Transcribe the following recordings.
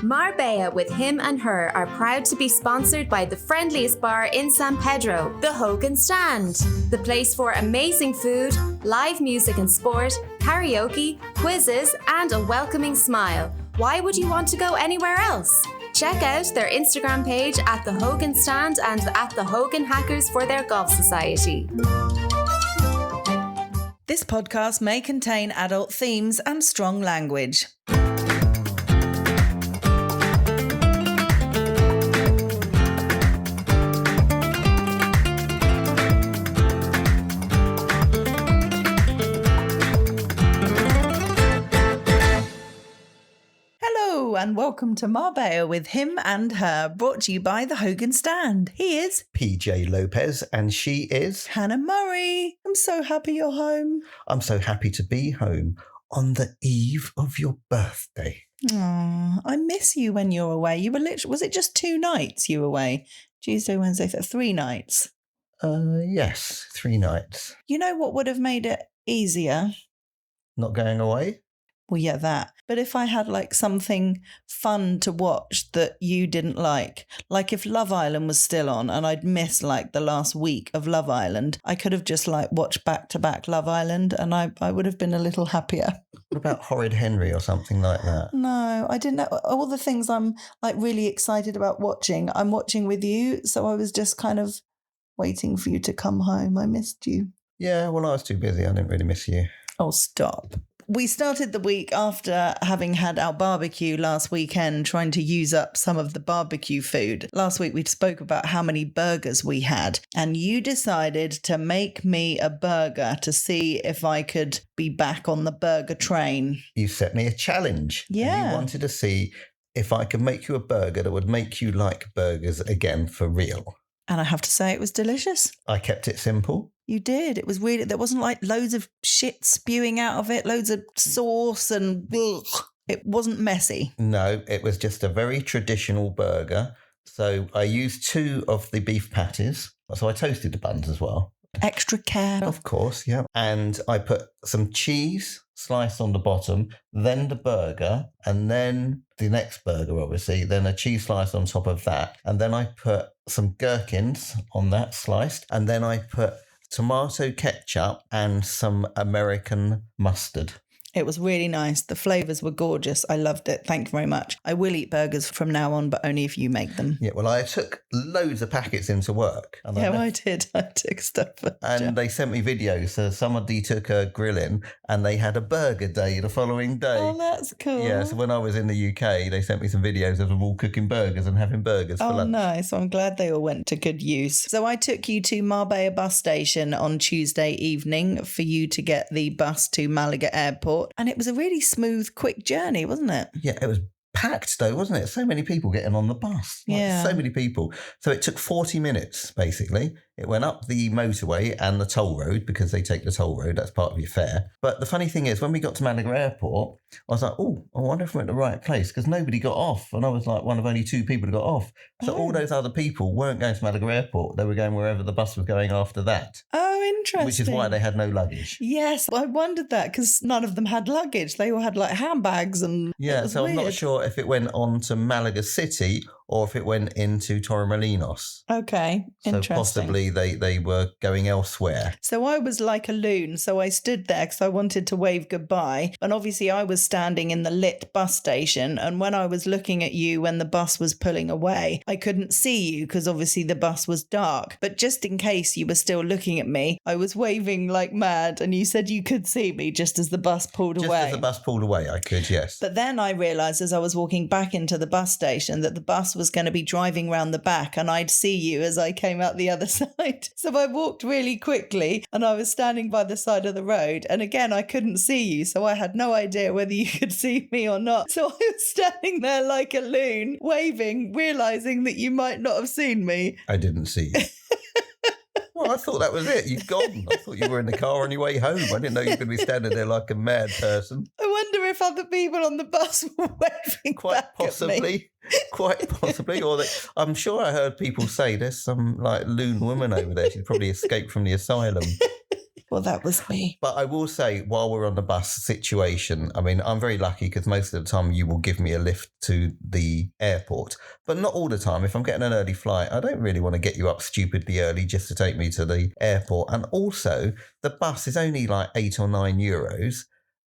Marbella with Him and Her are proud to be sponsored by the friendliest bar in San Pedro, the Hogan Stand. The place for amazing food, live music and sport, karaoke, quizzes, and a welcoming smile. Why would you want to go anywhere else? Check out their Instagram page at the Hogan Stand and at the Hogan Hackers for their golf society. This podcast may contain adult themes and strong language. And welcome to Marbella with Him and Her, brought to you by the Hogan Stand. He is PJ Lopez and she is Hannah Murray. I'm so happy you're home. I'm so happy to be home on the eve of your birthday. Oh, I miss you when you're away. You were was it just 2 nights you were away? Tuesday, Wednesday, 3 nights? Yes, 3 nights. You know what would have made it easier? Not going away? Well, yeah, that. But if I had like something fun to watch that you didn't like if Love Island was still on and I'd missed like the last week of Love Island, I could have just like watched back-to-back Love Island and I would have been a little happier. What about Horrid Henry or something like that? No, I didn't know. All the things I'm like really excited about watching, I'm watching with you. So I was just kind of waiting for you to come home. I missed you. Yeah, well, I was too busy. I didn't really miss you. Oh, stop. We started the week after having had our barbecue last weekend, trying to use up some of the barbecue food. Last week we spoke about how many burgers we had, and you decided to make me a burger to see if I could be back on the burger train. You set me a challenge. Yeah. You wanted to see if I could make you a burger that would make you like burgers again for real. And I have to say it was delicious. I kept it simple. You did. It was really, there wasn't like loads of shit spewing out of it, loads of sauce and ugh. It wasn't messy. No, it was just a very traditional burger. So I used 2 of the beef patties. So I toasted the buns as well. Extra care. Of course, yeah. And I put some cheese sliced on the bottom, then the burger, and then the next burger, obviously, then a cheese slice on top of that. And then I put some gherkins on that sliced, and then I put tomato ketchup and some American mustard. It was really nice. The flavours were gorgeous. I loved it. Thank you very much. I will eat burgers from now on, but only if you make them. Yeah, well, I took loads of packets into work. And I did. I took stuff. And they sent me videos. So somebody took a grill in and they had a burger day the following day. Oh, that's cool. Yeah, so when I was in the UK, they sent me some videos of them all cooking burgers and having burgers for lunch. Oh, nice. I'm glad they all went to good use. So I took you to Marbella bus station on Tuesday evening for you to get the bus to Malaga Airport. And it was a really smooth, quick journey, wasn't it? Yeah, it was packed though, wasn't it? So many people getting on the bus. So many people. So it took 40 minutes, basically. It went up the motorway and the toll road because they take the toll road. That's part of your fare. But the funny thing is, when we got to Malaga Airport, I was like, oh, I wonder if we're at the right place because nobody got off. And I was like one of only 2 people who got off. So all those other people weren't going to Malaga Airport. They were going wherever the bus was going after that. Oh, interesting. Which is why they had no luggage. Yes, I wondered that because none of them had luggage. They all had like handbags and yeah, so weird. I'm not sure if it went on to Malaga City or if it went into Torremolinos. Okay, interesting. So possibly they were going elsewhere. So I was like a loon. So I stood there because I wanted to wave goodbye. And obviously I was standing in the lit bus station. And when I was looking at you when the bus was pulling away, I couldn't see you because obviously the bus was dark. But just in case you were still looking at me, I was waving like mad. And you said you could see me just as the bus pulled away. Just as the bus pulled away, I could, yes. But then I realised as I was walking back into the bus station that the bus was going to be driving round the back and I'd see you as I came out the other side. So I walked really quickly and I was standing by the side of the road and again I couldn't see you, so I had no idea whether you could see me or not. So I was standing there like a loon, waving, realising that you might not have seen me. I didn't see you. Well, I thought that was it. You'd gone. I thought you were in the car on your way home. I didn't know you were going to be standing there like a mad person. I wonder if other people on the bus were waving Quite possibly. Quite possibly. I'm sure I heard people say there's some like loon woman over there. She'd probably escaped from the asylum. Well, that was me. But I will say, while we're on the bus situation, I mean, I'm very lucky because most of the time you will give me a lift to the airport, but not all the time. If I'm getting an early flight, I don't really want to get you up stupidly early just to take me to the airport. And also, the bus is only like €8 or €9.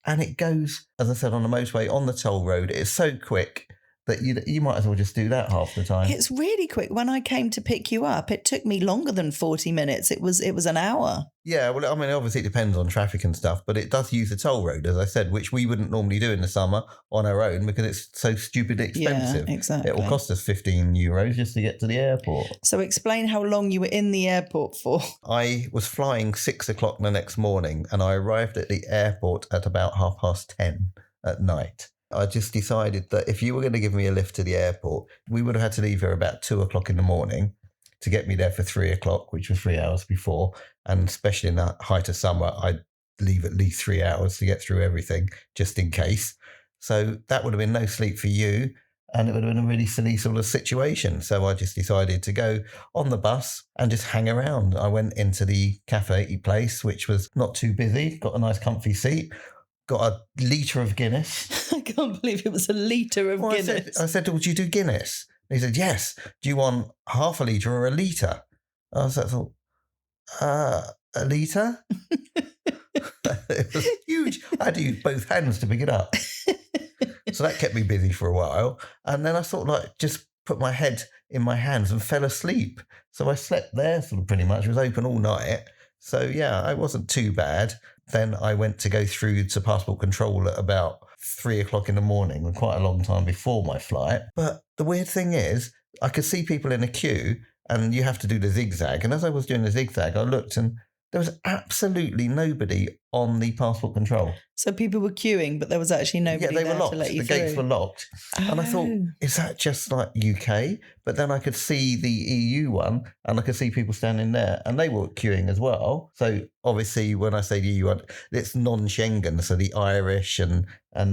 And it goes, as I said, on the motorway, on the toll road. It's so quick that you might as well just do that half the time. It's really quick. When I came to pick you up, it took me longer than 40 minutes. It was an hour. Yeah, well, I mean, obviously it depends on traffic and stuff, but it does use the toll road, as I said, which we wouldn't normally do in the summer on our own because it's so stupidly expensive. Yeah, exactly. It will cost us €15 just to get to the airport. So explain how long you were in the airport for. I was flying 6 o'clock the next morning and I arrived at the airport at about 10:30 at night. I just decided that if you were going to give me a lift to the airport, we would have had to leave here about 2 o'clock in the morning to get me there for 3 o'clock, which was 3 hours before. And especially in the height of summer, I'd leave at least 3 hours to get through everything just in case. So that would have been no sleep for you. And it would have been a really silly sort of situation. So I just decided to go on the bus and just hang around. I went into the cafe place, which was not too busy, got a nice comfy seat. Got a litre of Guinness. I can't believe it was a litre of Guinness. I said, would you do Guinness? And he said, yes. Do you want half a litre or a litre? I thought, a litre? It was huge. I had to use both hands to pick it up. So that kept me busy for a while. And then I sort of just put my head in my hands and fell asleep. So I slept there sort of pretty much. It was open all night. So yeah, it wasn't too bad. Then I went to go through to passport control at about 3 o'clock in the morning, quite a long time before my flight. But the weird thing is, I could see people in a queue and you have to do the zigzag. And as I was doing the zigzag, I looked and there was absolutely nobody on the passport control. So people were queuing, but there was actually nobody they there were locked. to let you the through. Gates were locked. Oh. And I thought, is that just like UK? But then I could see the EU one and I could see people standing there and they were queuing as well. So obviously when I say the EU one, it's non-Schengen. So the Irish and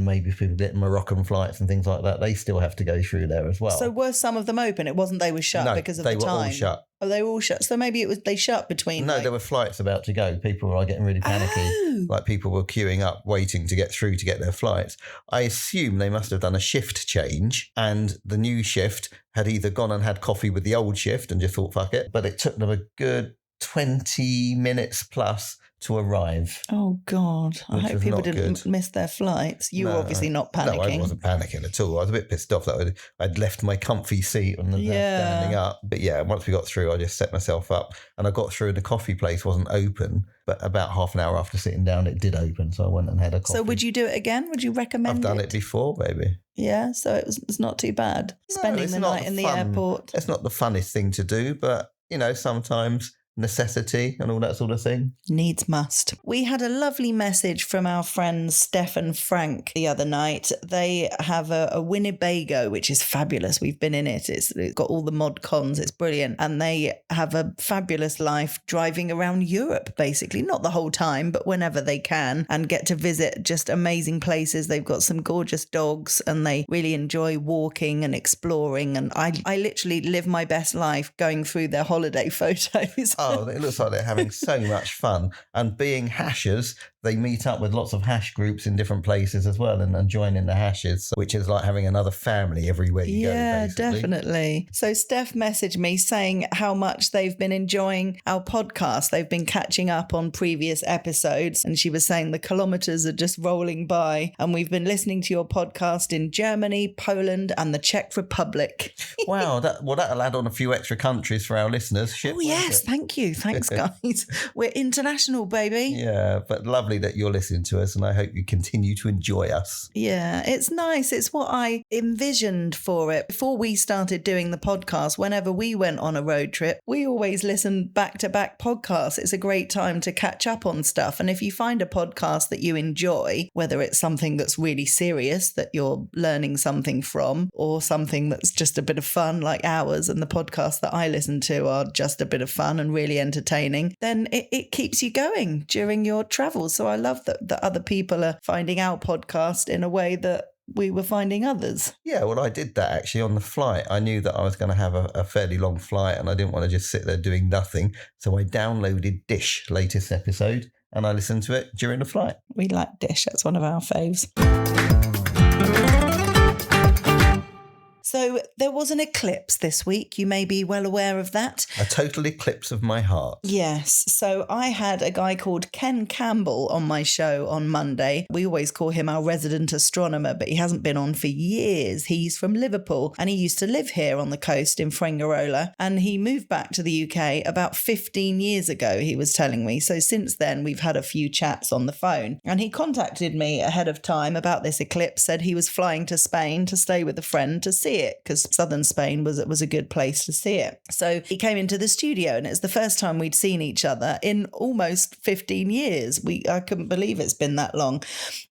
maybe people getting Moroccan flights and things like that, they still have to go through there as well. So were some of them open? It wasn't they were shut because of the time? No, they were all shut. Oh, they were all shut. So maybe it was they shut between... No, there were flights about to go. People were getting really panicky. Oh. Like people were queuing up, waiting to get through to get their flights. I assume they must have done a shift change and the new shift had either gone and had coffee with the old shift and just thought, fuck it. But it took them a good 20 minutes plus to arrive. Oh, God. I hope people didn't miss their flights. You were obviously not panicking. No, I wasn't panicking at all. I was a bit pissed off that I'd left my comfy seat and was standing up. But yeah, once we got through, I just set myself up and I got through and the coffee place wasn't open. But about half an hour after sitting down, it did open. So I went and had a coffee. So would you do it again? Would you recommend it? I've done it before, baby. Yeah, so it's not too bad. Spending the night in the airport. It's not the funnest thing to do, but, sometimes necessity and all that sort of thing. Needs must. We had a lovely message from our friends Steph and Frank the other night. They have a Winnebago, which is fabulous. We've been in it. It's got all the mod cons. It's brilliant. And they have a fabulous life driving around Europe, basically. Not the whole time, but whenever they can, and get to visit just amazing places. They've got some gorgeous dogs and they really enjoy walking and exploring. And I literally live my best life going through their holiday photos. Oh, it looks like they're having so much fun. And being hashers, they meet up with lots of hash groups in different places as well and join in the hashes, which is like having another family everywhere you go, basically. Yeah, definitely. So Steph messaged me saying how much they've been enjoying our podcast. They've been catching up on previous episodes. And she was saying the kilometres are just rolling by. And we've been listening to your podcast in Germany, Poland and the Czech Republic. Wow, that'll add on a few extra countries for our listeners. Oh, yes, thank you. Thanks, guys. We're international, baby. Yeah, but lovely that you're listening to us and I hope you continue to enjoy us. Yeah, it's nice. It's what I envisioned for it. Before we started doing the podcast, whenever we went on a road trip, we always listened back-to-back podcasts. It's a great time to catch up on stuff. And if you find a podcast that you enjoy, whether it's something that's really serious that you're learning something from or something that's just a bit of fun like ours, and the podcasts that I listen to are just a bit of fun and really entertaining, then it keeps you going during your travels. So I love that other people are finding our podcast in a way that we were finding others. Yeah, well, I did that actually on the flight. I knew that I was going to have a fairly long flight and I didn't want to just sit there doing nothing. So I downloaded Dish, latest episode, and I listen to it during the flight. We like Dish. That's one of our faves. So there was an eclipse this week. You may be well aware of that. A total eclipse of my heart. Yes. So I had a guy called Ken Campbell on my show on Monday. We always call him our resident astronomer, but he hasn't been on for years. He's from Liverpool and he used to live here on the coast in Fringarola, and he moved back to the UK about 15 years ago, he was telling me. So since then, we've had a few chats on the phone, and he contacted me ahead of time about this eclipse, said he was flying to Spain to stay with a friend to see it because southern Spain was a good place to see it. So he came into the studio, and it's the first time we'd seen each other in almost 15 years. I couldn't believe it's been that long.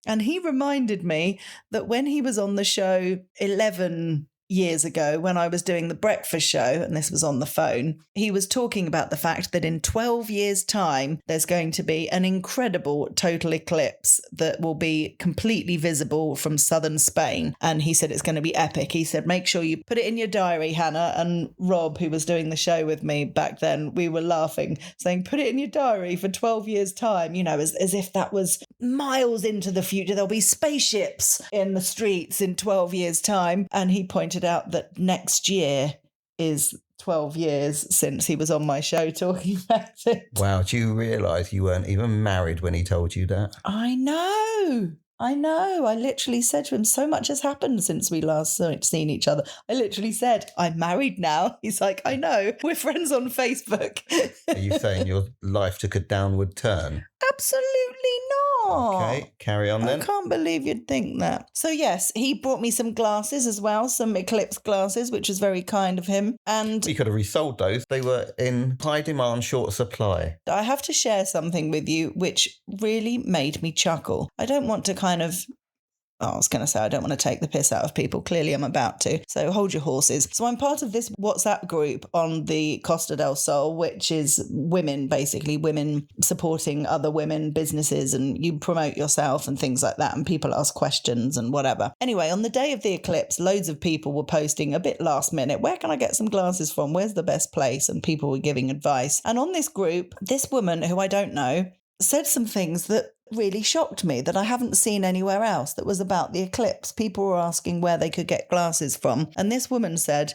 And he reminded me that when he was on the show 11 years ago, when I was doing the breakfast show, and this was on the phone, he was talking about the fact that in 12 years' time, there's going to be an incredible total eclipse that will be completely visible from southern Spain. And he said it's going to be epic. He said, make sure you put it in your diary, Hannah. And Rob, who was doing the show with me back then, we were laughing, saying, put it in your diary for 12 years' time, you know, as if that was miles into the future. There'll be spaceships in the streets in 12 years' time. And he pointed out that next year is 12 years since he was on my show talking about it. Wow, do you realise you weren't even married when he told you that? I know. I literally said to him, so much has happened since we last seen each other. I literally said, I'm married now. He's like, I know. We're friends on Facebook. Are you saying your life took a downward turn? Absolutely not. Okay, carry on then. I can't believe you'd think that. So yes, he brought me some glasses as well, some Eclipse glasses, which was very kind of him. And you could have resold those. They were in high demand, short supply. I have to share something with you which really made me chuckle. I don't want to I was going to say I don't want to take the piss out of people. Clearly I'm about to. So hold your horses. So I'm part of this WhatsApp group on the Costa del Sol, which is women, basically women supporting other women businesses, and you promote yourself and things like that, and people ask questions and whatever. Anyway, on the day of the eclipse, loads of people were posting a bit last minute, where can I get some glasses from? Where's the best place? And people were giving advice. And on this group, this woman who I don't know said some things that really shocked me that I haven't seen anywhere else that was about the eclipse. People were asking where they could get glasses from. And this woman said,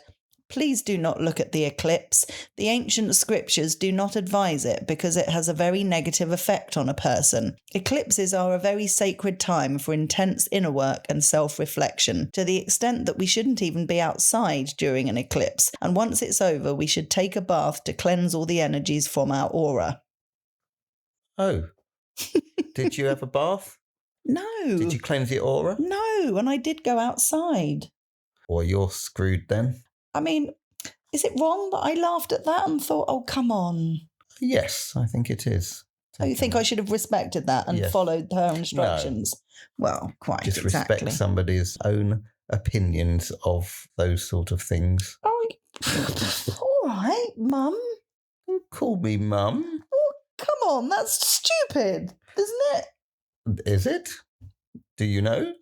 please do not look at the eclipse. The ancient scriptures do not advise it because it has a very negative effect on a person. Eclipses are a very sacred time for intense inner work and self-reflection, to the extent that we shouldn't even be outside during an eclipse. And once it's over, we should take a bath to cleanse all the energies from our aura. Oh. Did you have a bath? No. Did you cleanse your aura? No, and I did go outside. Well, you're screwed then. I mean, is it wrong that I laughed at that and thought, oh, come on? Yes, I think it is. Oh, you think I should have respected that and followed her instructions? No. Well, quite just exactly. Respect somebody's own opinions of those sort of things. Oh, all right, Mum. Don't call me Mum. Come on, that's stupid, isn't it? Is it? Do you know?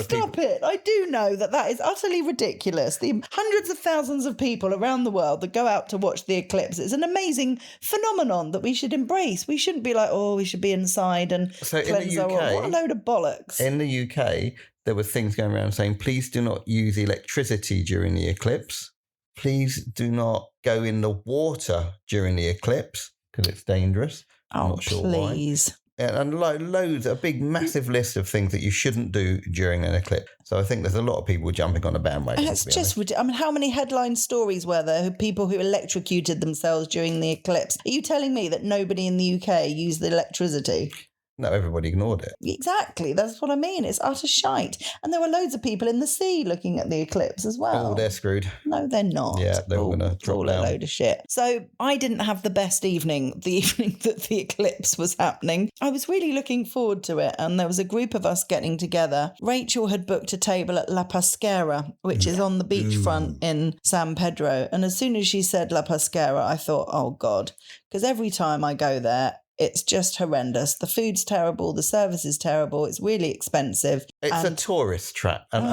Stop it. I do know that is utterly ridiculous. The hundreds of thousands of people around the world that go out to watch the eclipse. It's an amazing phenomenon that we should embrace. We shouldn't be like, oh, we should be inside and cleanse our aura. What a load of bollocks. In the UK, there were things going around saying, please do not use electricity during the eclipse. Please do not go in the water during the eclipse because it's dangerous. I'm not sure please. Why. And loads, a big, massive list of things that you shouldn't do during an eclipse. So I think there's a lot of people jumping on a bandwagon. And it's just ridiculous. I mean, how many headline stories were there of people who electrocuted themselves during the eclipse? Are you telling me that nobody in the UK used the electricity? No, everybody ignored it. Exactly. That's what I mean. It's utter shite. And there were loads of people in the sea looking at the eclipse as well. Oh, they're screwed. No, they're not. Yeah, they're all going to drop down. A load of shit. So I didn't have the best evening, the evening that the eclipse was happening. I was really looking forward to it. And there was a group of us getting together. Rachel had booked a table at La Pesquera, which is on the beachfront in San Pedro. And as soon as she said La Pesquera, I thought, oh, God. Because every time I go there, it's just horrendous. The food's terrible. The service is terrible. It's really expensive. It's a tourist trap. And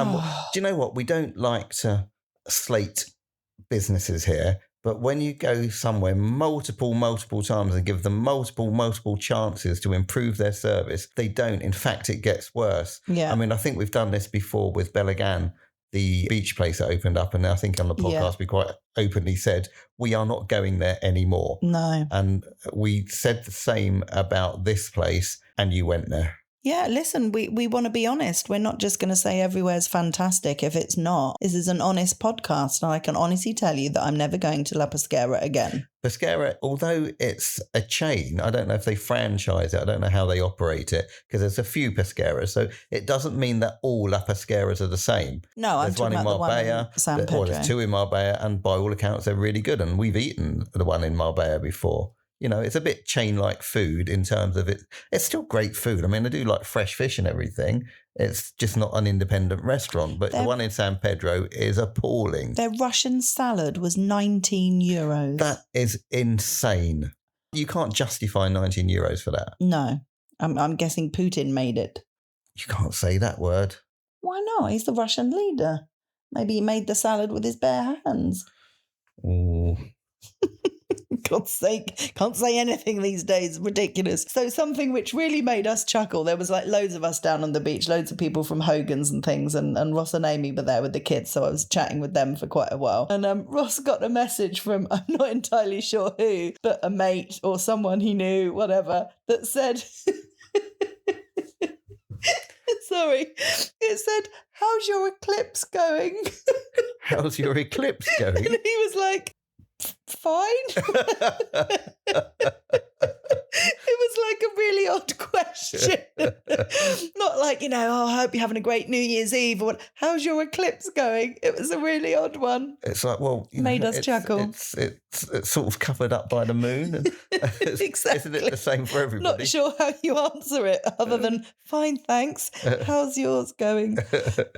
do you know what? We don't like to slate businesses here But when you go somewhere multiple times and give them multiple chances to improve their service, they don't. In fact, it gets worse. Yeah. I mean, I think we've done this before with Belagan, the beach place that opened up. And I think on the podcast, we quite openly said, we are not going there anymore. No. And we said the same about this place, and you went there. Yeah, listen, we want to be honest. We're not just going to say everywhere's fantastic if it's not. This is an honest podcast, and I can honestly tell you that I'm never going to La Pesquera again. Pesquera, although it's a chain, I don't know if they franchise it. I don't know how they operate it, because there's a few Pesqueras. So it doesn't mean that all La Pesqueras are the same. No, I'm talking about the one in San Pedro. Or there's two in Marbella, and by all accounts, they're really good. And we've eaten the one in Marbella before. You know, it's a bit chain-like food in terms of it. It's still great food. I mean, I do like fresh fish and everything. It's just not an independent restaurant. But the one in San Pedro is appalling. Their Russian salad was €19. That is insane. You can't justify €19 for that. No. I'm guessing Putin made it. You can't say that word. Why not? He's the Russian leader. Maybe he made the salad with his bare hands. Ooh. God's sake, can't say anything these days. Ridiculous. So something which really made us chuckle, there was like loads of us down on the beach, loads of people from Hogan's and things, and Ross and Amy were there with the kids, so I was chatting with them for quite a while. And Ross got a message from, I'm not entirely sure who, but a mate or someone he knew, whatever, that said... Sorry. It said, how's your eclipse going? How's your eclipse going? And he was like, fine. It was like a really odd question. Not like, oh, I hope you're having a great New Year's Eve, or what. How's your eclipse going? It was a really odd one. It's like, well, made us chuckle. It's sort of covered up by the moon. And exactly. Isn't it the same for everybody? Not sure how you answer it other than, fine, thanks. How's yours going?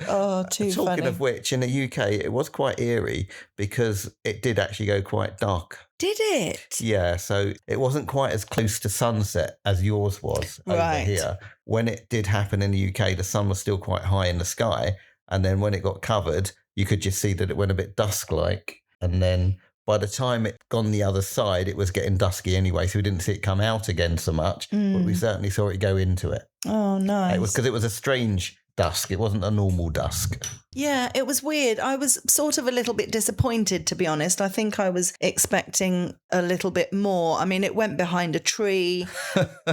Oh, too funny. Talking of which, in the UK, it was quite eerie because it did actually go quite dark. Did it? Yeah, so it wasn't quite as close to sunset as yours was over here. When it did happen in the UK, the sun was still quite high in the sky. And then when it got covered, you could just see that it went a bit dusk-like. And then by the time it gone the other side, it was getting dusky anyway, so we didn't see it come out again so much. But we certainly saw it go into it. Oh, nice. It was because it was a strange dusk. It wasn't a normal dusk. Yeah, it was weird. I was sort of a little bit disappointed, to be honest. I think I was expecting a little bit more. I mean, it went behind a tree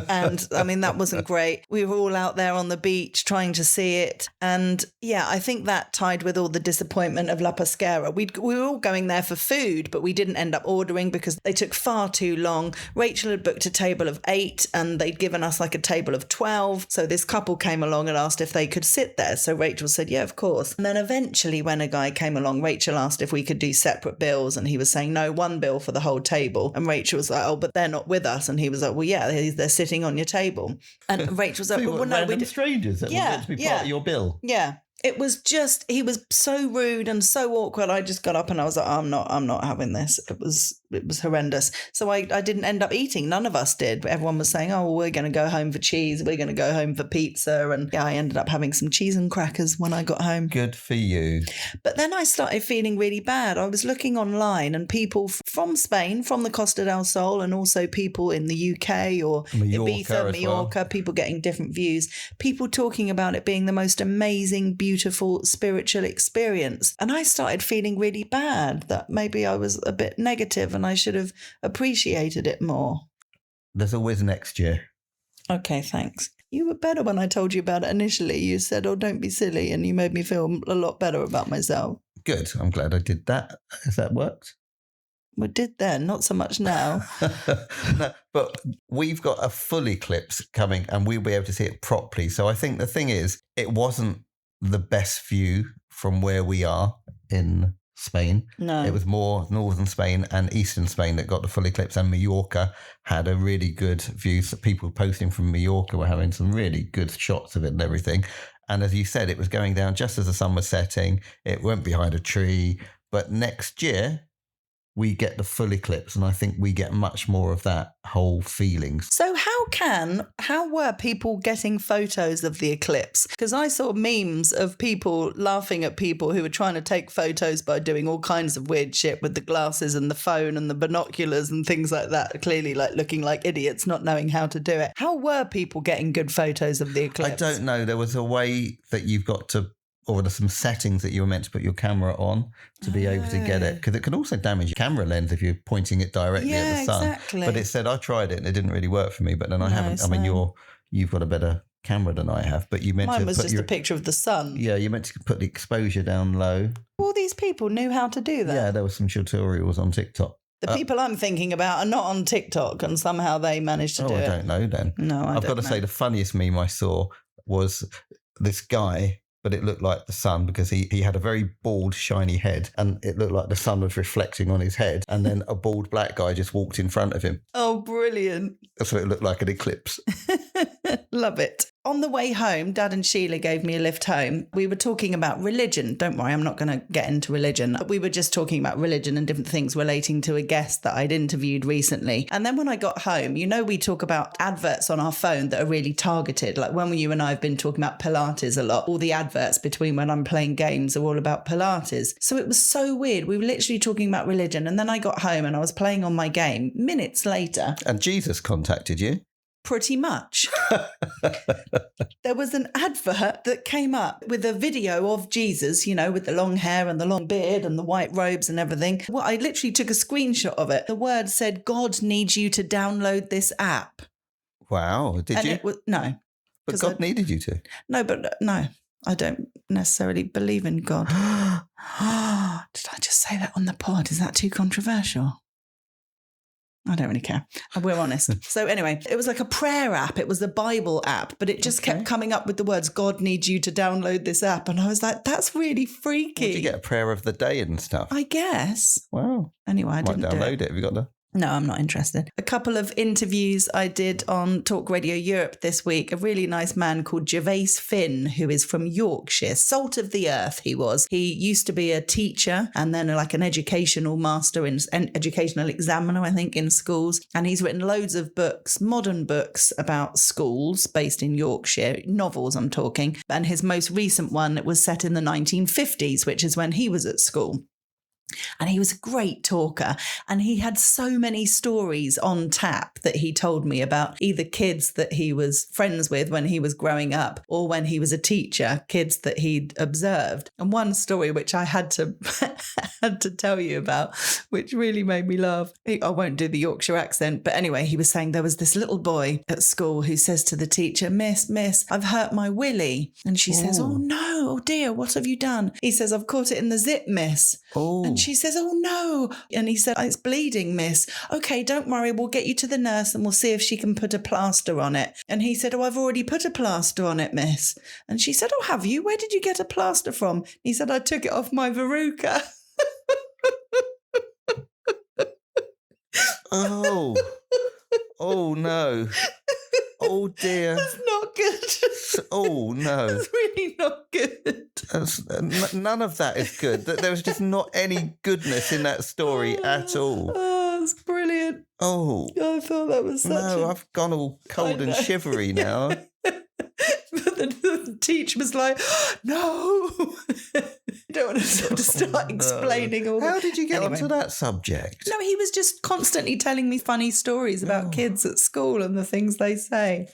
and I mean, that wasn't great. We were all out there on the beach trying to see it. And yeah, I think that tied with all the disappointment of La Pesquera. We were all going there for food, but we didn't end up ordering because they took far too long. Rachel had booked a table of 8 and they'd given us like a table of 12. So this couple came along and asked if they could sit there. So Rachel said, yeah, of course. And then eventually when a guy came along, Rachel asked if we could do separate bills and he was saying, no, one bill for the whole table. And Rachel was like, oh, but they're not with us. And he was like, well, yeah, they're sitting on your table. And Rachel was like, well, no, we strangers that were meant to be part of your bill. Yeah. It was just, he was so rude and so awkward. I just got up and I was like, I'm not having this. It was horrendous. So I didn't end up eating. None of us did. But everyone was saying, oh, well, we're going to go home for cheese. We're going to go home for pizza. And yeah, I ended up having some cheese and crackers when I got home. Good for you. But then I started feeling really bad. I was looking online and people from Spain, from the Costa del Sol, and also people in the UK or Ibiza, Mallorca, people getting different views, people talking about it being the most amazing, beautiful spiritual experience. And I started feeling really bad that maybe I was a bit negative and I should have appreciated it more. There's always next year. Okay, thanks. You were better when I told you about it initially. You said, oh, don't be silly. And you made me feel a lot better about myself. Good. I'm glad I did that. Has that worked? We did then, not so much now. No, but we've got a full eclipse coming and we'll be able to see it properly. So I think the thing is, it wasn't the best view from where we are in Spain. No. It was more northern Spain and eastern Spain that got the full eclipse, and Mallorca had a really good view. So people posting from Mallorca were having some really good shots of it and everything. And as you said, it was going down just as the sun was setting. It went behind a tree. But next year, we get the full eclipse, and I think we get much more of that whole feeling. So how were people getting photos of the eclipse? Because I saw memes of people laughing at people who were trying to take photos by doing all kinds of weird shit with the glasses and the phone and the binoculars and things like that, clearly like looking like idiots, not knowing how to do it. How were people getting good photos of the eclipse? I don't know. There was a way that you've got to, or there's some settings that you were meant to put your camera on to be able to get it, because it can also damage your camera lens if you're pointing it directly at the sun. Exactly. But it said, I tried it and it didn't really work for me, but then I haven't. I mean, you've got a better camera than I have, but you meant Mine to was put just a picture of the sun. Yeah, you meant to put the exposure down low. All these people knew how to do that. Yeah, there were some tutorials on TikTok. The people I'm thinking about are not on TikTok, and somehow they managed to do it. I don't know then. No, I've got to say the funniest meme I saw was this guy, but it looked like the sun because he had a very bald, shiny head, and it looked like the sun was reflecting on his head. And then a bald black guy just walked in front of him. Oh, brilliant. So it looked like an eclipse. Love it. On the way home, Dad and Sheila gave me a lift home. We were talking about religion. Don't worry, I'm not going to get into religion. We were just talking about religion and different things relating to a guest that I'd interviewed recently. And then when I got home, we talk about adverts on our phone that are really targeted. Like when you and I have been talking about Pilates a lot, all the adverts between when I'm playing games are all about Pilates. So it was so weird. We were literally talking about religion. And then I got home and I was playing on my game minutes later. And Jesus contacted you? Pretty much. There was an advert that came up with a video of Jesus, with the long hair and the long beard and the white robes and everything. Well, I literally took a screenshot of it. The word said, God needs you to download this app. Wow. Did you? No. But God needed you to? No, but no. I don't necessarily believe in God. Did I just say that on the pod? Is that too controversial? I don't really care. We're honest. So anyway, it was like a prayer app. It was the Bible app, but it just kept coming up with the words, God needs you to download this app. And I was like, that's really freaky. Did you get a prayer of the day and stuff? I guess. Wow. Anyway, I didn't download it. Have you got the... No, I'm not interested. A couple of interviews I did on Talk Radio Europe this week. A really nice man called Gervais Finn, who is from Yorkshire, salt of the earth he was. He used to be a teacher and then like an educational master and educational examiner, I think, in schools. And he's written loads of books, modern books about schools based in Yorkshire, novels I'm talking. And his most recent one was set in the 1950s, which is when he was at school. And he was a great talker, and he had so many stories on tap that he told me about either kids that he was friends with when he was growing up or when he was a teacher, kids that he'd observed. And one story which I had to tell you about, which really made me laugh. I won't do the Yorkshire accent, but anyway, he was saying there was this little boy at school who says to the teacher, Miss, I've hurt my willy. And she says, oh no, oh dear, what have you done? He says, I've caught it in the zip, miss. And she says, oh no. And he said, it's bleeding, miss. Okay, don't worry. We'll get you to the nurse and we'll see if she can put a plaster on it. And he said, oh, I've already put a plaster on it, miss. And she said, oh, have you? Where did you get a plaster from? He said, I took it off my verruca. Oh no. Oh dear. That's not good. Oh no. That's really not good. None of that is good. There was just not any goodness in that story at all. Oh, that's brilliant. Oh. I thought that was I've gone all cold and shivery now. But the teacher was like, no. You don't want to sort of start explaining all that. How did you get onto that subject? No, he was just constantly telling me funny stories about kids at school and the things they say.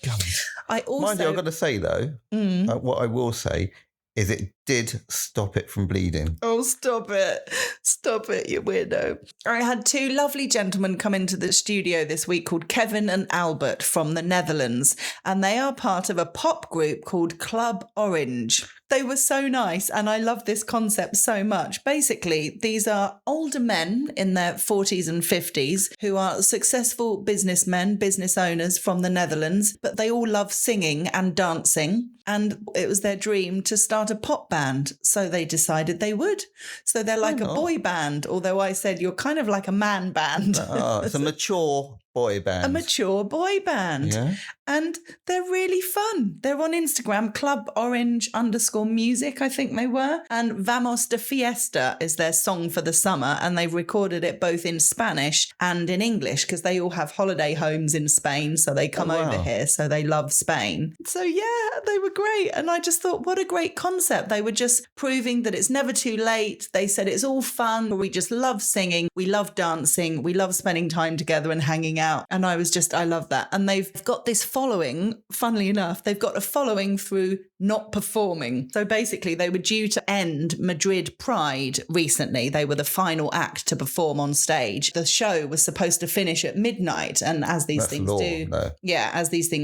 Mind you, I've got to say, though, what I will say is it did stop it from bleeding. Oh, stop it. Stop it, you weirdo. I had two lovely gentlemen come into the studio this week called Kevin and Albert from the Netherlands, and they are part of a pop group called Club Orange. They were so nice, and I love this concept so much. Basically, these are older men in their 40s and 50s who are successful businessmen, business owners from the Netherlands, but they all love singing and dancing, and it was their dream to start a pop band, so they decided they would. So they're like a boy band, although I said you're kind of like a man band. It's a mature boy band. A mature boy band. Yeah. And they're really fun. They're on Instagram, cluborange_music, I think they were. And Vamos de Fiesta is their song for the summer. And they've recorded it both in Spanish and in English because they all have holiday homes in Spain. So they come over here. So they love Spain. So yeah, they were great. And I just thought, what a great concept. They were just proving that it's never too late. They said it's all fun. We just love singing. We love dancing. We love spending time together and hanging out. And I love that. And they've got this following, funnily enough, they've got a following through not performing. So basically they were due to end Madrid Pride recently. They were the final act to perform on stage. The show was supposed to finish at midnight. And as these things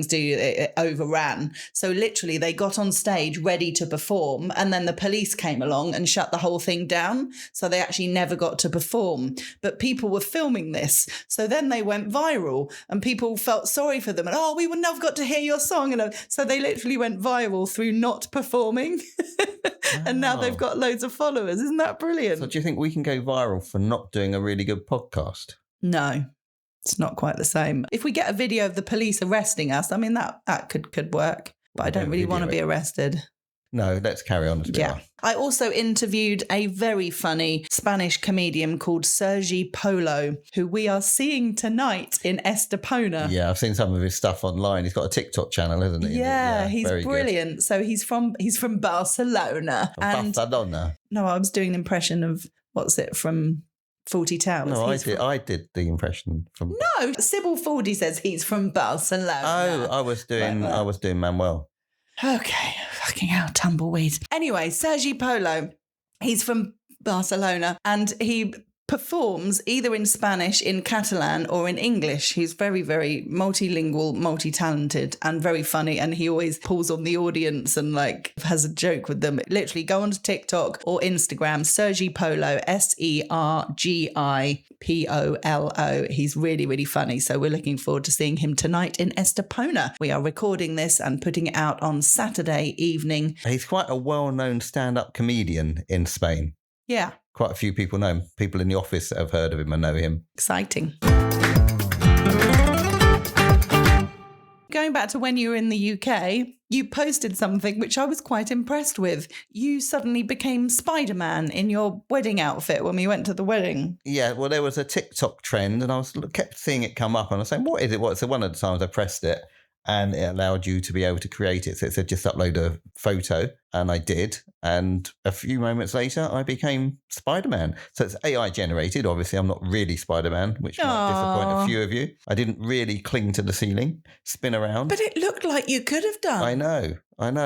do, it overran. So literally they got on stage ready to perform and then the police came along and shut the whole thing down. So they actually never got to perform. But people were filming this. So then they went viral and people felt sorry for them. And, we wouldn't have got to hear your song. And so they literally went viral through not performing. And now they've got loads of followers. Isn't that brilliant? So do you think we can go viral for not doing a really good podcast? No, it's not quite the same. If we get a video of the police arresting us, I mean, that could work. But I don't really want to be arrested. No, let's carry on. Yeah. I also interviewed a very funny Spanish comedian called Sergi Polo, who we are seeing tonight in Estepona. Yeah, I've seen some of his stuff online. He's got a TikTok channel, hasn't he? Yeah, he's brilliant. Good. So he's from Barcelona. Barcelona. No, I was doing an impression of from Fawlty Towers. No, I did the impression from. No, Sybil Fordy says he's from Barcelona. Oh, I was doing Manuel. Okay, fucking hell, tumbleweed. Anyway, Sergi Polo, he's from Barcelona and he performs either in Spanish, in Catalan or in English. He's very, very multilingual, multi-talented and very funny. And he always pulls on the audience and has a joke with them. Literally go onto TikTok or Instagram, Sergi Polo, SERGIPOLO. He's really, really funny. So we're looking forward to seeing him tonight in Estepona. We are recording this and putting it out on Saturday evening. He's quite a well-known stand-up comedian in Spain. Yeah. Quite a few people know him. People in the office that have heard of him and know him. Exciting. Going back to when you were in the UK, you posted something which I was quite impressed with. You suddenly became Spider-Man in your wedding outfit when we went to the wedding. Yeah, well, there was a TikTok trend and I kept seeing it come up and I was saying, what is it? So one of the times I pressed it and it allowed you to be able to create it. So it said just upload a photo and I did. And a few moments later, I became Spider-Man. So it's AI generated. Obviously, I'm not really Spider-Man, which might disappoint a few of you. I didn't really cling to the ceiling, spin around. But it looked like you could have done. I know.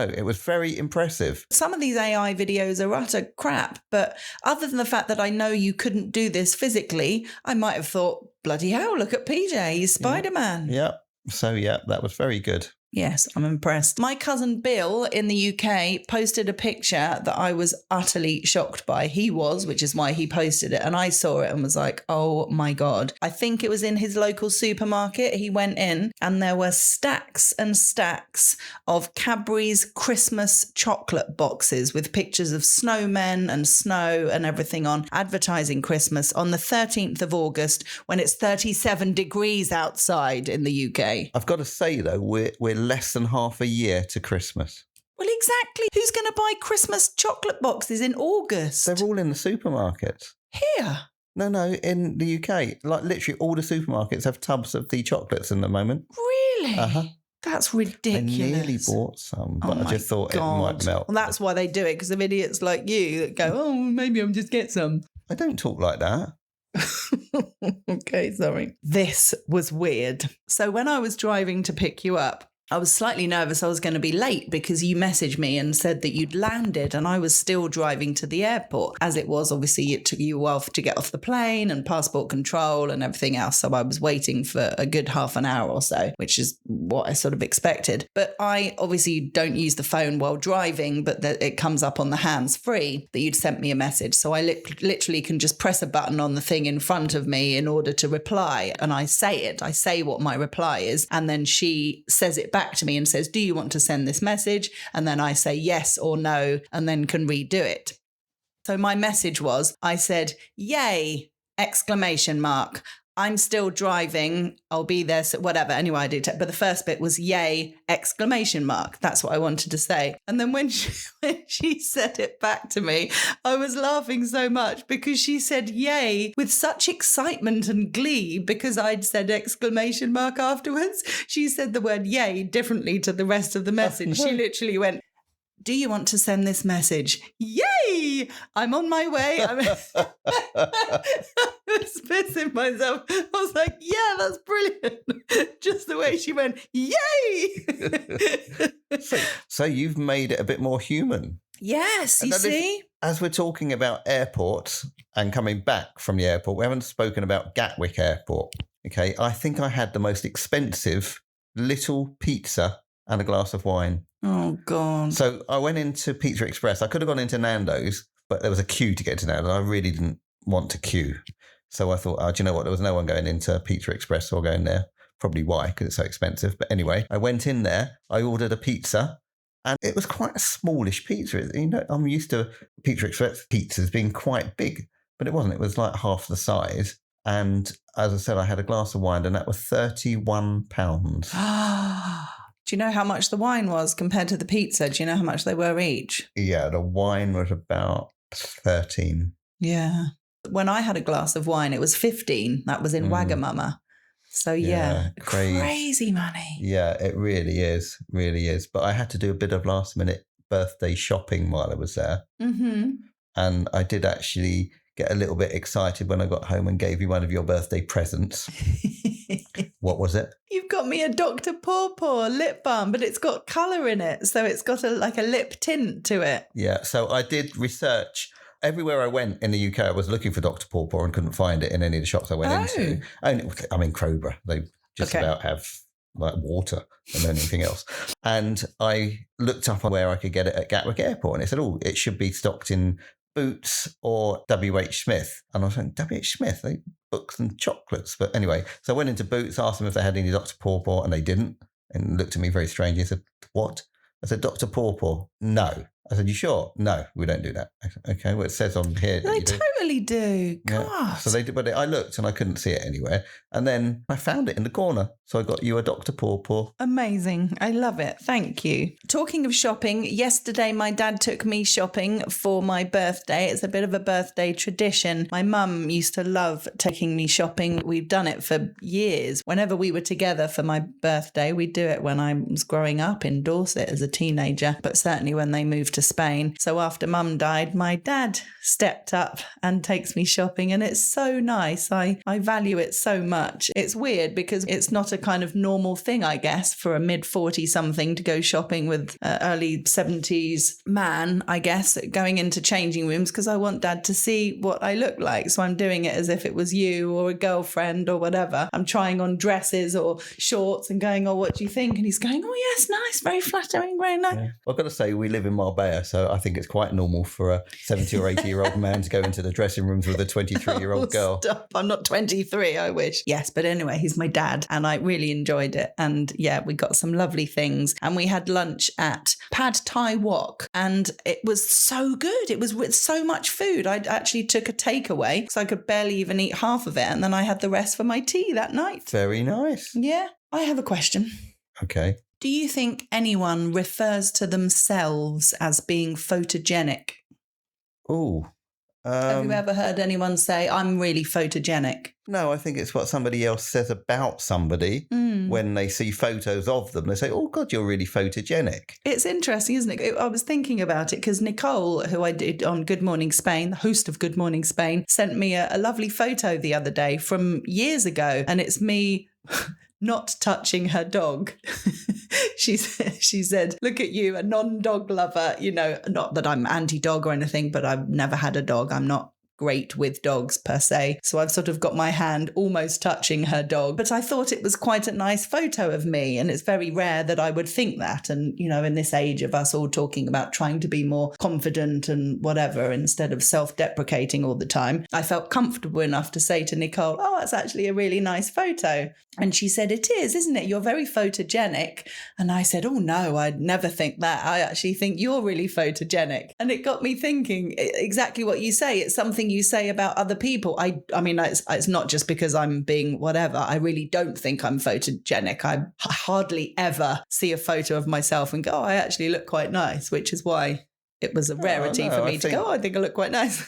It was very impressive. Some of these AI videos are utter crap. But other than the fact that I know you couldn't do this physically, I might have thought, bloody hell, look at PJ, he's Spider-Man. Yeah. So, that was very good. Yes, I'm impressed. My cousin Bill in the UK posted a picture that I was utterly shocked by. He was, which is why he posted it. And I saw it and was like, oh my God. I think it was in his local supermarket. He went in and there were stacks and stacks of Cadbury's Christmas chocolate boxes with pictures of snowmen and snow and everything on, advertising Christmas on the 13th of August when it's 37 degrees outside in the UK. I've got to say, though, we're less than half a year to Christmas. Well, exactly. Who's going to buy Christmas chocolate boxes in August? They're all in the supermarkets. Here? No, in the UK. Like literally all the supermarkets have tubs of the chocolates in the moment. Really? Uh-huh. That's ridiculous. I nearly bought some, but I just thought it might melt. Well, that's why they do it, because of idiots like you that go, maybe I'll just get some. I don't talk like that. Okay, sorry. This was weird. So when I was driving to pick you up, I was slightly nervous I was going to be late because you messaged me and said that you'd landed and I was still driving to the airport. As it was, obviously, it took you a while to get off the plane and passport control and everything else. So I was waiting for a good half an hour or so, which is what I sort of expected. But I obviously don't use the phone while driving, but it comes up on the hands-free that you'd sent me a message. So I literally can just press a button on the thing in front of me in order to reply. And I say what my reply is. And then she says it back to me and says, do you want to send this message? And then I say yes or no, and then can redo it. So my message was, I said, yay, exclamation mark. I'm still driving. I'll be there. So whatever. Anyway, I did. But the first bit was yay, exclamation mark. That's what I wanted to say. And then when she said it back to me, I was laughing so much because she said yay with such excitement and glee because I'd said exclamation mark afterwards. She said the word yay differently to the rest of the message. She literally went, do you want to send this message? Yay! I'm on my way. I was pissing myself. I was like, yeah, that's brilliant. Just the way she went, yay! So you've made it a bit more human. Yes, you see? As we're talking about airports and coming back from the airport, we haven't spoken about Gatwick Airport. Okay, I think I had the most expensive little pizza and a glass of wine. Oh, God. So I went into Pizza Express. I could have gone into Nando's, but there was a queue to get to Nando's. I really didn't want to queue. So I thought, do you know what? There was no one going into Pizza Express or going there. Probably why, because it's so expensive. But anyway, I went in there. I ordered a pizza. And it was quite a smallish pizza. You know, I'm used to Pizza Express pizzas being quite big, but it wasn't. It was like half the size. And as I said, I had a glass of wine and that was £31. Do you know how much the wine was compared to the pizza? Do you know how much they were each? Yeah, the wine was about 13. Yeah. When I had a glass of wine, it was 15. That was in Wagamama. So yeah, crazy money. Yeah, it really is. But I had to do a bit of last minute birthday shopping while I was there. Mm-hmm. And I did actually get a little bit excited when I got home and gave you one of your birthday presents. What was it? You've got me a Dr. Pawpaw lip balm, but it's got colour in it. So it's got a lip tint to it. Yeah, so I did research. Everywhere I went in the UK, I was looking for Dr. Pawpaw and couldn't find it in any of the shops I went into. Only, I mean, Kroger. They just about have like water and anything else. And I looked up on where I could get it at Gatwick Airport and it said, it should be stocked in Boots or W.H. Smith. And I was like, W.H. Smith? They books and chocolates. But anyway, so I went into Boots, asked them if they had any Dr. Pawpaw, and they didn't. And looked at me very strangely and said, what? I said, Dr. Pawpaw? No. I said, you sure? No, we don't do that. I said, okay, well, it says on here. They totally do. God. Yeah. So they did, but I looked and I couldn't see it anywhere. And then I found it in the corner. So I got you a Dr. Pawpaw. Amazing. I love it. Thank you. Talking of shopping, yesterday my dad took me shopping for my birthday. It's a bit of a birthday tradition. My mum used to love taking me shopping. We've done it for years. Whenever we were together for my birthday, we'd do it when I was growing up in Dorset as a teenager, but certainly when they moved to Spain. So after mum died, my dad stepped up and takes me shopping, and it's so nice. I value it so much. It's weird because it's not a kind of normal thing, I guess, for a mid-40 something to go shopping with early 70s man, I guess, going into changing rooms because I want dad to see what I look like. So I'm doing it as if it was you or a girlfriend or whatever. I'm trying on dresses or shorts and going, what do you think? And he's going, yes, nice, very flattering, very nice. Yeah. I've got to say, we live in Marbella, so I think it's quite normal for a 70 or 80-year-old man to go into the dressing rooms with a 23-year-old girl. Stop. I'm not 23, I wish. Yes, but anyway, he's my dad and I really enjoyed it. And yeah, we got some lovely things and we had lunch at Pad Thai Wok and it was so good. It was with so much food. I actually took a takeaway because I could barely even eat half of it and then I had the rest for my tea that night. Very nice. Yeah. I have a question. Okay. Do you think anyone refers to themselves as being photogenic? Oh. Have you ever heard anyone say, I'm really photogenic? No, I think it's what somebody else says about somebody when they see photos of them. They say, oh, God, you're really photogenic. It's interesting, isn't it? I was thinking about it because Nicole, who I did on Good Morning Spain, the host of Good Morning Spain, sent me a lovely photo the other day from years ago. And it's me not touching her dog. She said, look at you, a non-dog lover, not that I'm anti-dog or anything, but I've never had a dog. I'm not great with dogs per se. So I've sort of got my hand almost touching her dog. But I thought it was quite a nice photo of me. And it's very rare that I would think that. And, in this age of us all talking about trying to be more confident and whatever, instead of self-deprecating all the time, I felt comfortable enough to say to Nicole, that's actually a really nice photo. And she said, it is, isn't it? You're very photogenic. And I said, oh no, I'd never think that. I actually think you're really photogenic. And it got me thinking exactly what you say. It's something something you say about other people. I mean, it's not just because I'm being whatever. I really don't think I'm photogenic. I hardly ever see a photo of myself and go, oh, I actually look quite nice, which is why it was a rarity for me to go, oh, I think I look quite nice.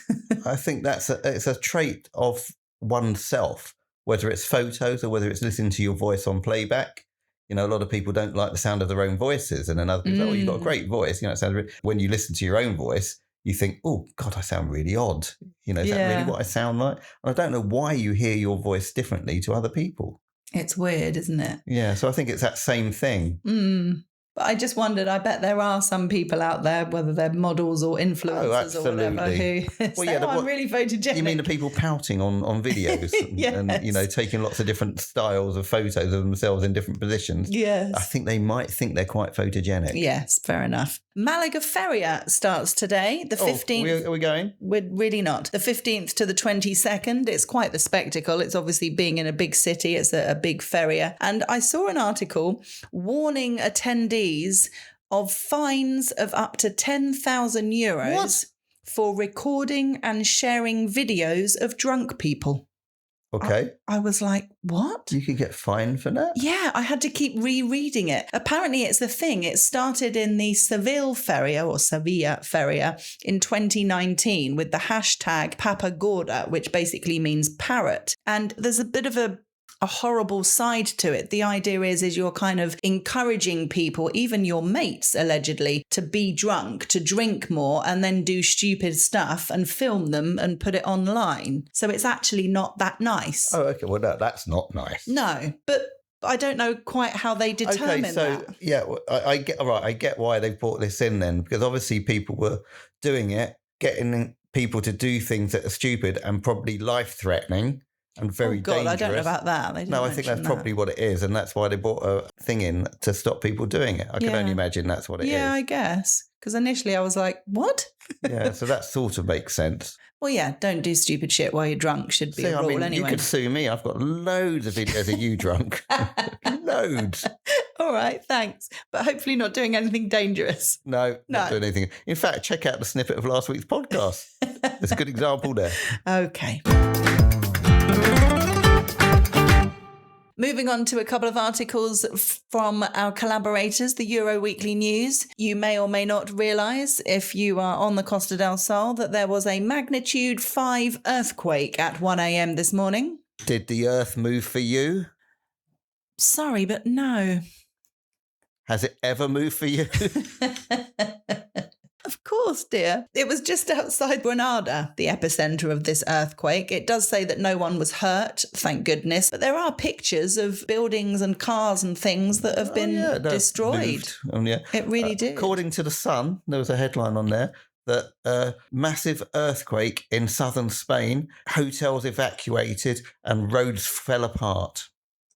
I think it's a trait of oneself, whether it's photos or whether it's listening to your voice on playback. You know, a lot of people don't like the sound of their own voices, and then other people say, oh, you've got a great voice. You know, it sounds when you listen to your own voice, you think, oh, God, I sound really odd. You know, is that really what I sound like? And I don't know why you hear your voice differently to other people. It's weird, isn't it? Yeah, so I think it's that same thing. But I just wondered, I bet there are some people out there, whether they're models or influencers or whatever, who say, I'm really photogenic. You mean the people pouting on videos and, you know, taking lots of different styles of photos of themselves in different positions? Yes. I think they might think they're quite photogenic. Yes, fair enough. Malaga Feria starts today, the 15th. Are we going? We're really not. The 15th to the 22nd. It's quite the spectacle. It's obviously being in a big city. It's a big feria. And I saw an article warning attendees of fines of up to €10,000 for recording and sharing videos of drunk people. Okay. I was like, what? You could get fined for that? Yeah, I had to keep rereading it. Apparently, it's the thing. It started in the Seville Feria in 2019 with the hashtag Papagorda, which basically means parrot. And there's a bit of a horrible side to it. The idea is you're kind of encouraging people, even your mates allegedly, to be drunk, to drink more and then do stupid stuff and film them and put it online. So it's actually not that nice. Oh, okay. Well, no, that's not nice. No, but I don't know quite how they determine that. Yeah, I get why they brought this in then, because obviously people were doing it, getting people to do things that are stupid and probably life-threatening. And very dangerous. I don't know about that. No, I think that's probably what it is. And that's why they brought a thing in to stop people doing it. I can only imagine that's what it is. Yeah, I guess. Because initially I was like, what? Yeah, so that sort of makes sense. Well, yeah, don't do stupid shit while you're drunk should be a rule anyway. You could sue me. I've got loads of videos of you drunk. Loads. All right, thanks. But hopefully not doing anything dangerous. No, not doing anything. In fact, check out the snippet of last week's podcast. There's a good example there. Okay. Moving on to a couple of articles from our collaborators, the Euro Weekly News. You may or may not realise, if you are on the Costa del Sol, that there was a magnitude 5 earthquake at 1 a.m. this morning. Did the earth move for you? Sorry, but no. Has it ever moved for you? Of course, dear. It was just outside Granada, the epicentre of this earthquake. It does say that no one was hurt, thank goodness. But there are pictures of buildings and cars and things that have been destroyed. It really did. According to The Sun, there was a headline on there that a massive earthquake in southern Spain, hotels evacuated and roads fell apart.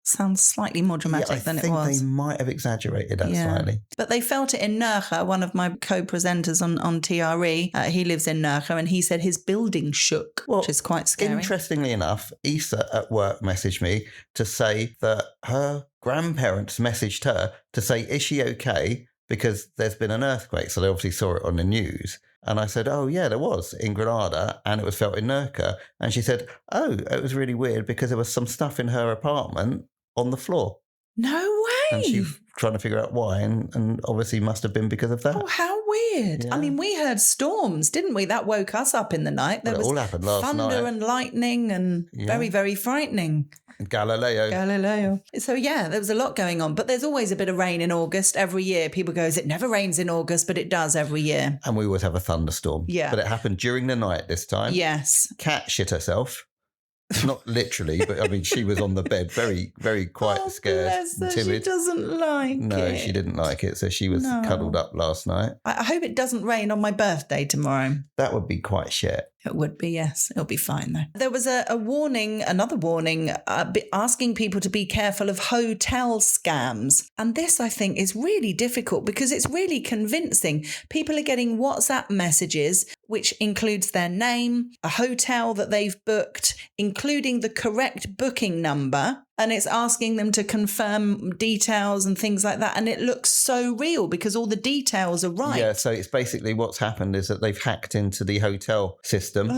Sounds slightly more dramatic than it was. I think they might have exaggerated that slightly. But they felt it in Nerja. One of my co-presenters on TRE, he lives in Nerja, and he said his building shook, which is quite scary. Interestingly enough, Issa at work messaged me to say that her grandparents messaged her to say, is she okay? Because there's been an earthquake. So they obviously saw it on the news. And I said, oh, yeah, there was in Granada, and it was felt in Nerja. And she said, oh, it was really weird because there was some stuff in her apartment on the floor. No way. And she's trying to figure out why, and obviously must have been because of that. Oh, how weird. Yeah. I mean, we heard storms, didn't we? That woke us up in the night. There was all happened last night. Thunder and lightning and very, very frightening. Galileo. So, yeah, there was a lot going on. But there's always a bit of rain in August every year. People go, it never rains in August, but it does every year. And we always have a thunderstorm. Yeah. But it happened during the night this time. Yes. Cat shit herself. Not literally, but I mean, she was on the bed, very, very quiet, scared, and timid. She doesn't like it. No, she didn't like it. So she was cuddled up last night. I hope it doesn't rain on my birthday tomorrow. That would be quite shit. It would be, yes. It'll be fine, though. There was a warning, another warning, asking people to be careful of hotel scams. And this, I think, is really difficult because it's really convincing. People are getting WhatsApp messages, which includes their name, a hotel that they've booked, including the correct booking number. and it's asking them to confirm details and things like that. And it looks so real because all the details are right. Yeah, so it's basically what's happened is that they've hacked into the hotel system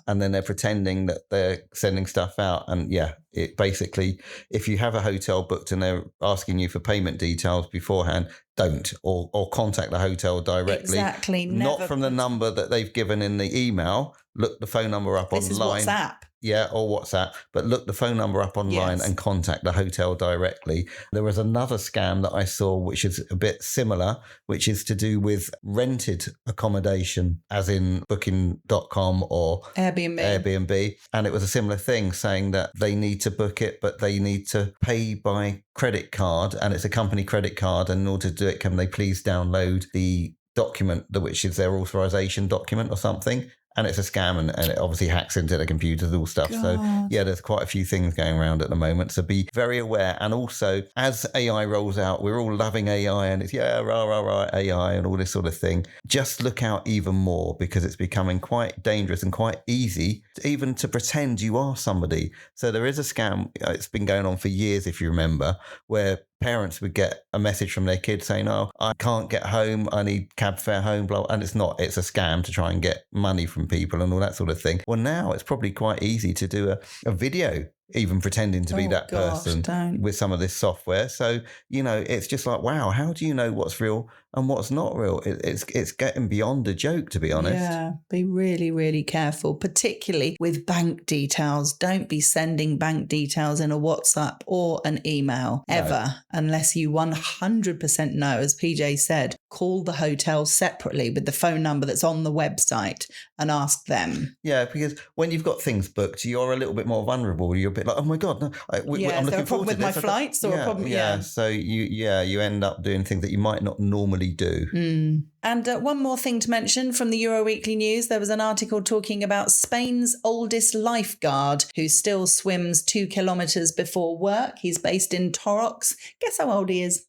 and then they're pretending that they're sending stuff out. And yeah, it basically, if you have a hotel booked and they're asking you for payment details beforehand, don't, or contact the hotel directly. Exactly. Not from the number that they've given in the email. Look the phone number up online. This is WhatsApp. Yeah, or WhatsApp. But look the phone number up online and contact the hotel directly. There was another scam that I saw, which is a bit similar, which is to do with rented accommodation, as in booking.com or Airbnb. And it was a similar thing, saying that they need to book it, but they need to pay by credit card. And it's a company credit card. And in order to do it, can they please download the document, which is their authorization document or something? And it's a scam, and it obviously hacks into the computers and all stuff. God. So, yeah, there's quite a few things going around at the moment. So be very aware. And also, as AI rolls out, we're all loving AI and it's, rah, AI and all this sort of thing. Just look out even more because it's becoming quite dangerous and quite easy even to pretend you are somebody. So there is a scam. It's been going on for years, if you remember, where parents would get a message from their kids saying, oh, I can't get home, I need cab fare home, blah. And it's not, it's a scam to try and get money from people and all that sort of thing. Well, now it's probably quite easy to do a video, even pretending to be that person with some of this software. So, it's just like, wow, how do you know what's real and what's not real? It's getting beyond a joke, to be honest. Yeah, be really, really careful, particularly with bank details. Don't be sending bank details in a WhatsApp or an email ever, unless you 100% know, as PJ said, call the hotel separately with the phone number that's on the website and ask them. Yeah, because when you've got things booked, you're a little bit more vulnerable. You're a bit like, oh my God, no, I'm looking forward to this. My flights or a problem? Yeah, so you end up doing things that you might not normally do. And one more thing to mention from the Euro Weekly News, there was an article talking about Spain's oldest lifeguard who still swims 2 kilometres before work. He's based in Torrox. Guess how old he is?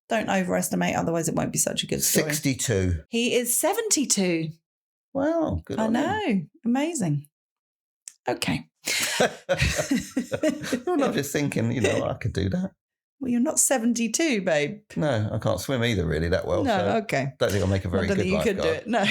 Don't overestimate, otherwise it won't be such a good story. 62. He is 72. Wow, good on him. I know, amazing. Okay. You're not just thinking, I could do that. Well, you're not 72, babe. No, I can't swim either really that well. No, so okay. Don't think I'll make a very good lifeguard. You could do it, no.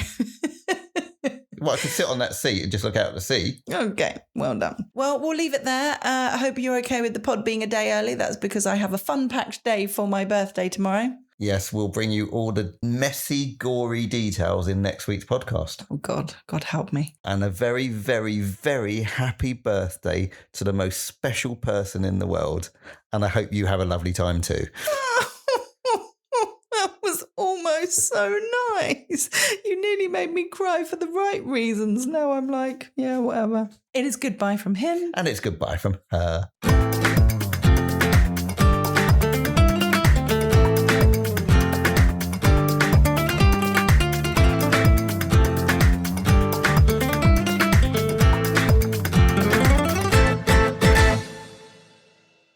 Well, I could sit on that seat and just look out at the sea. Okay, well done. Well, we'll leave it there. I hope you're okay with the pod being a day early. That's because I have a fun-packed day for my birthday tomorrow. Yes, we'll bring you all the messy, gory details in next week's podcast. Oh, God help me. And a very, very, very happy birthday to the most special person in the world. And I hope you have a lovely time too. That was almost so nice. You nearly made me cry for the right reasons. Now I'm like, yeah, whatever. It is goodbye from him. And it's goodbye from her.